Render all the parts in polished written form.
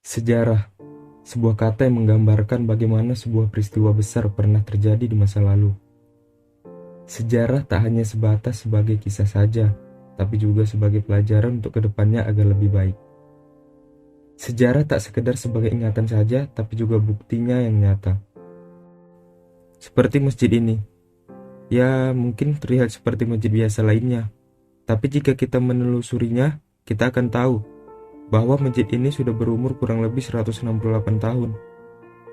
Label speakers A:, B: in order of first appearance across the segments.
A: Sejarah, sebuah kata yang menggambarkan bagaimana sebuah peristiwa besar pernah terjadi di masa lalu. Sejarah tak hanya sebatas sebagai kisah saja, tapi juga sebagai pelajaran untuk kedepannya agar lebih baik. Sejarah tak sekedar sebagai ingatan saja, tapi juga buktinya yang nyata. Seperti masjid ini. Ya, mungkin terlihat seperti masjid biasa lainnya. Tapi jika kita menelusurinya, kita akan tahu bahwa masjid ini sudah berumur kurang lebih 168 tahun.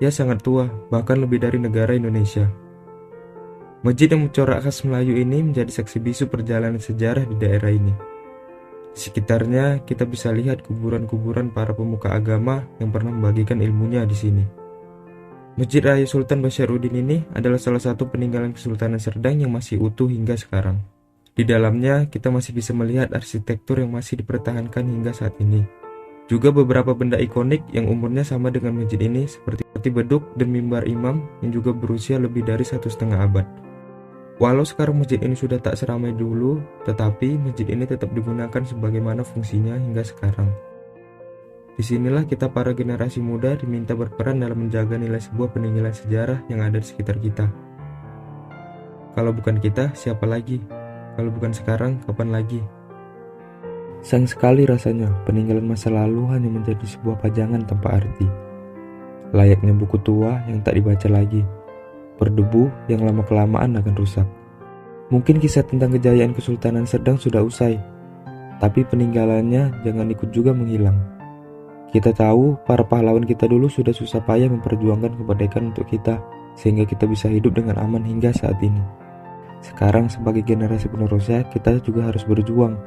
A: Ya, sangat tua, bahkan lebih dari negara Indonesia. Masjid yang mencorak khas Melayu ini menjadi saksi bisu perjalanan sejarah di daerah ini. Di sekitarnya, kita bisa lihat kuburan-kuburan para pemuka agama yang pernah membagikan ilmunya di sini. Masjid Raya Sultan Basyarudin ini adalah salah satu peninggalan Kesultanan Serdang yang masih utuh hingga sekarang. Di dalamnya, kita masih bisa melihat arsitektur yang masih dipertahankan hingga saat ini. Juga beberapa benda ikonik yang umurnya sama dengan masjid ini seperti beduk dan mimbar imam yang juga berusia lebih dari 1,5 abad. Walau sekarang masjid ini sudah tak seramai dulu, tetapi masjid ini tetap digunakan sebagaimana fungsinya hingga sekarang. Disinilah kita para generasi muda diminta berperan dalam menjaga nilai sebuah peninggalan sejarah yang ada di sekitar kita. Kalau bukan kita, siapa lagi? Kalau bukan sekarang, kapan lagi? Sayang sekali rasanya, peninggalan masa lalu hanya menjadi sebuah pajangan tanpa arti. Layaknya buku tua yang tak dibaca lagi, berdebu yang lama-kelamaan akan rusak. Mungkin kisah tentang kejayaan Kesultanan Serdang sudah usai, tapi peninggalannya jangan ikut juga menghilang. Kita tahu para pahlawan kita dulu sudah susah payah memperjuangkan kemerdekaan untuk kita, sehingga kita bisa hidup dengan aman hingga saat ini. Sekarang sebagai generasi penerusnya, kita juga harus berjuang,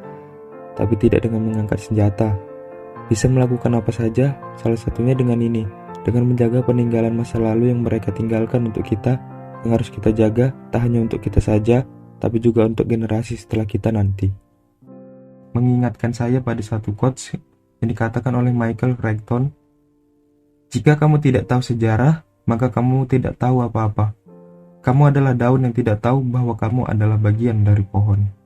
A: tapi tidak dengan mengangkat senjata. Bisa melakukan apa saja, salah satunya dengan ini, dengan menjaga peninggalan masa lalu yang mereka tinggalkan untuk kita, yang harus kita jaga tak hanya untuk kita saja, tapi juga untuk generasi setelah kita nanti. Mengingatkan saya pada satu quotes yang dikatakan oleh Michael Crichton, "Jika kamu tidak tahu sejarah, maka kamu tidak tahu apa-apa. Kamu adalah daun yang tidak tahu bahwa kamu adalah bagian dari pohon."